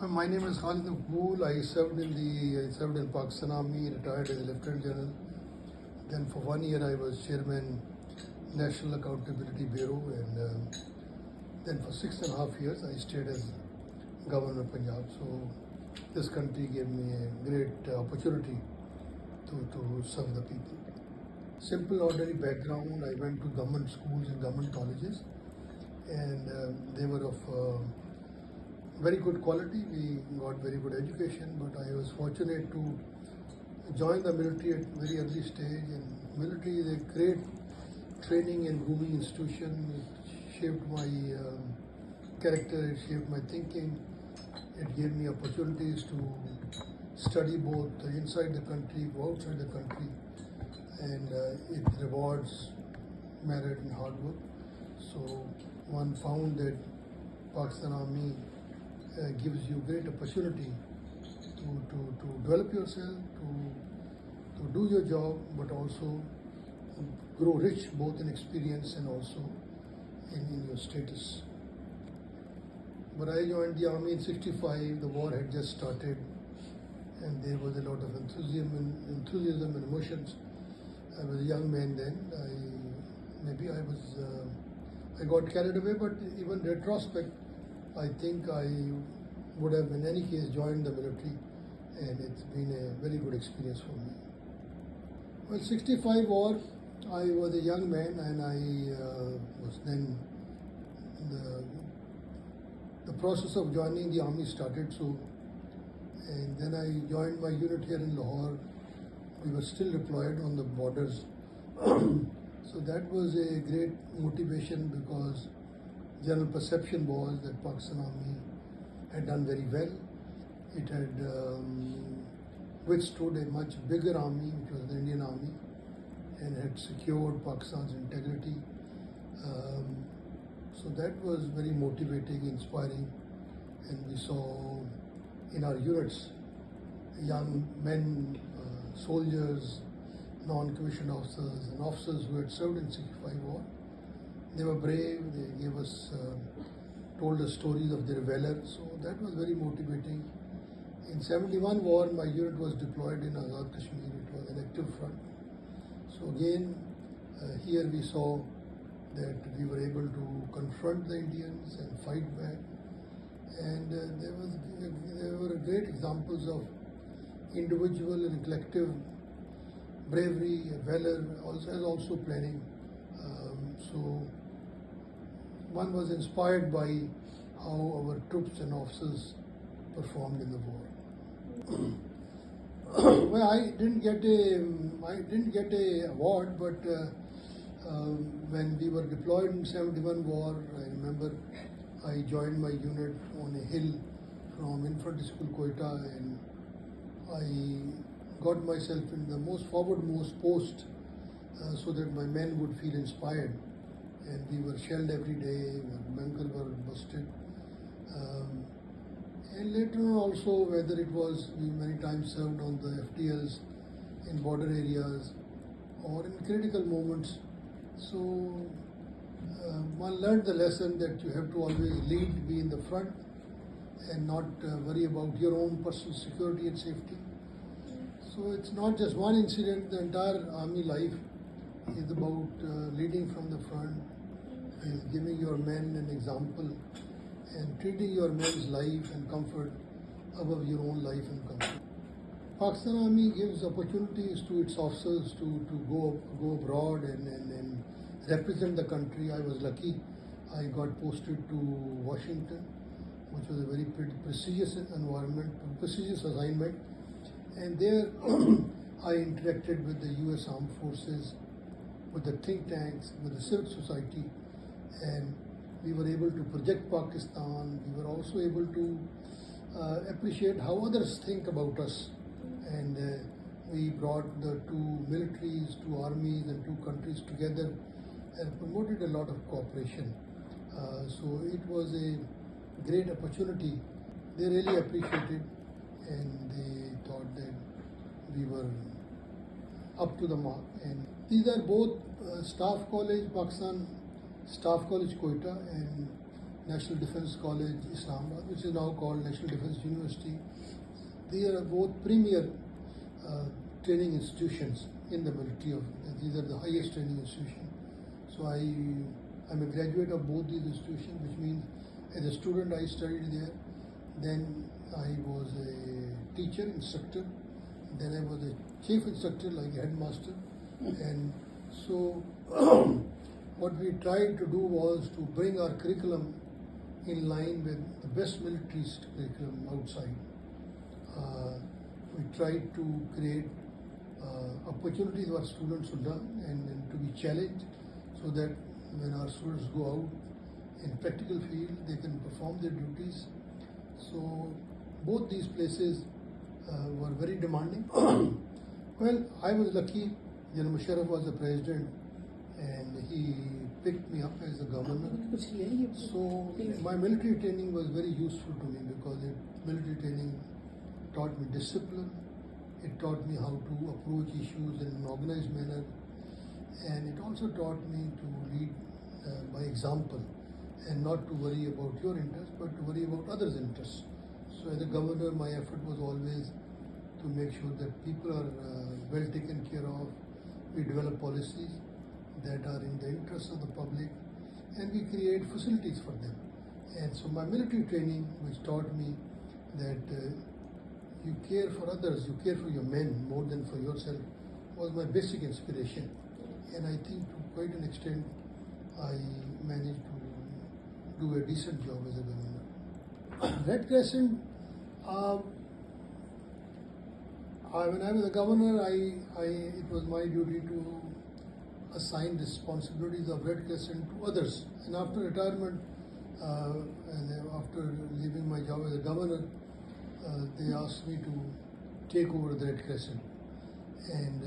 My name is Khalid Maqbool. I served in Pakistan Army, retired as a Lieutenant General. Then for 1 year I was Chairman National Accountability Bureau, and then for 6.5 years I stayed as Governor of Punjab. So this country gave me a great opportunity to serve the people. Simple ordinary background. I went to government schools and government colleges, and they were of very good quality. We got very good education, but I was fortunate to join the military at very early stage. And military is a great training and grooming institution. It shaped my character, it shaped my thinking. It gave me opportunities to study both inside the country, outside the country, and it rewards merit and hard work. So one found that Pakistan Army gives you great opportunity to develop yourself, to do your job, but also grow rich both in experience and also in your status. But I joined the army in '65. The war had just started, and there was a lot of enthusiasm and emotions. I was a young man then. I got carried away, but even retrospect, I think I would have in any case joined the military, and it's been a very good experience for me. Well, '65 war, I was a young man, and I was then the process of joining the army started. So, and then I joined my unit here in Lahore. We were still deployed on the borders. So that was a great motivation, because general perception was that Pakistan Army had done very well. It had withstood a much bigger army, which was the Indian Army, and had secured Pakistan's integrity. So that was very motivating, inspiring, and we saw in our units young men, soldiers, non-commissioned officers, and officers who had served in '65 war. They were brave. They gave us, told us stories of their valor. So that was very motivating. In '71 war, my unit was deployed in Azad Kashmir. It was an active front. So again, here we saw that we were able to confront the Indians and fight back. And there were great examples of individual and collective bravery, valor, also planning. So one was inspired by how our troops and officers performed in the war. Well, I didn't get a award, but when we were deployed in '71 war, I remember I joined my unit on a hill from Infantry School Quetta, and I got myself in the most forwardmost post so that my men would feel inspired. And we were shelled every day, our bunkers were busted. And later on also, whether it was, we many times served on the FTLs in border areas or in critical moments. So one learned the lesson that you have to always lead, be in the front, and not worry about your own personal security and safety. So it's not just one incident. The entire army life is about leading from the front, is giving your men an example, and treating your men's life and comfort above your own life and comfort. Pakistan Army gives opportunities to its officers to go abroad and represent the country. I was lucky. I got posted to Washington, which was a very prestigious environment, prestigious assignment. And there I interacted with the US Armed Forces, with the think tanks, with the civil society, and we were able to project Pakistan. We were also able to appreciate how others think about us. And we brought the two militaries, two armies, and two countries together and promoted a lot of cooperation. So it was a great opportunity. They really appreciated, and they thought that we were up to the mark. And these are both Staff College, Pakistan Staff College, Quetta, and National Defence College, Islamabad, which is now called National Defence University. These are both premier training institutions in the military. These are the highest training institutions. So I'm a graduate of both these institutions, which means as a student I studied there. Then I was a teacher, instructor. Then I was a chief instructor, like a headmaster. And so what we tried to do was to bring our curriculum in line with the best military curriculum outside. We tried to create opportunities for our students to learn and to be challenged, so that when our students go out in practical field, they can perform their duties. So both these places were very demanding. Well, I was lucky. General Musharraf was the president, and he picked me up as the governor. So my military training was very useful to me, because military training taught me discipline. It taught me how to approach issues in an organized manner, and it also taught me to lead by example, and not to worry about your interests, but to worry about others' interests. So as a governor, my effort was always to make sure that people are well taken care of. We develop policies that are in the interest of the public, and we create facilities for them. And so my military training, which taught me that you care for others, you care for your men more than for yourself, was my basic inspiration. And I think to quite an extent, I managed to do a decent job as a governor. Red Crescent, when I was a governor, it was my duty to assign responsibilities of Red Crescent to others. And after retirement, and after leaving my job as a governor, they asked me to take over the Red Crescent. And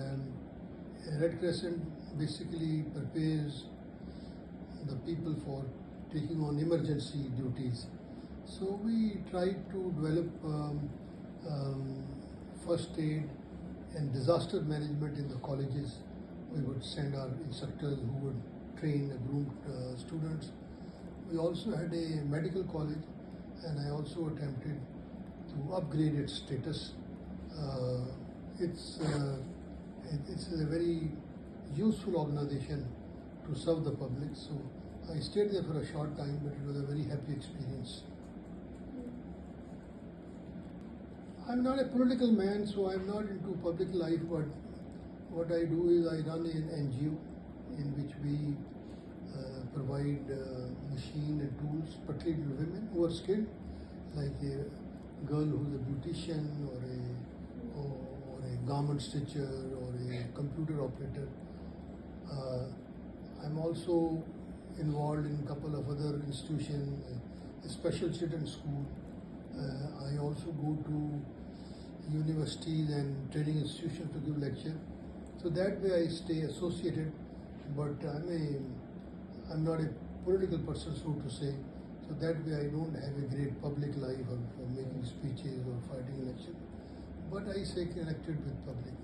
Red Crescent basically prepares the people for taking on emergency duties. So we tried to develop first aid and disaster management in the colleges. We would send our instructors who would train and groom students. We also had a medical college, and I also attempted to upgrade its status. It's a very useful organization to serve the public. So I stayed there for a short time, but it was a very happy experience. I'm not a political man, so I'm not into public life, but what I do is I run an NGO in which we provide machine and tools, particularly to women who are skilled, like a girl who's a beautician or a garment stitcher or a computer operator. I'm also involved in a couple of other institutions, a special children's school. I also go to universities and training institutions to give lecture. So that way I stay associated, but I'm not a political person, so to say. So that way I don't have a great public life of making speeches or fighting election, but I stay connected with public.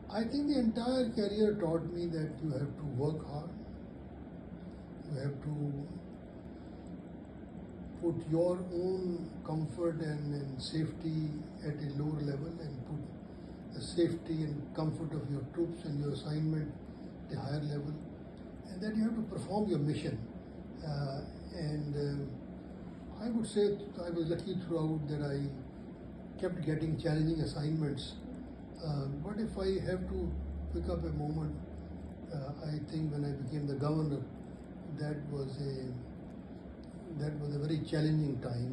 I think the entire career taught me that you have to work hard. You have to put your own comfort and safety at a lower level, and put the safety and comfort of your troops and your assignment at a higher level, and that you have to perform your mission. I would say I was lucky throughout that I kept getting challenging assignments. But if I have to pick up a moment, I think when I became the governor, that was a very challenging time.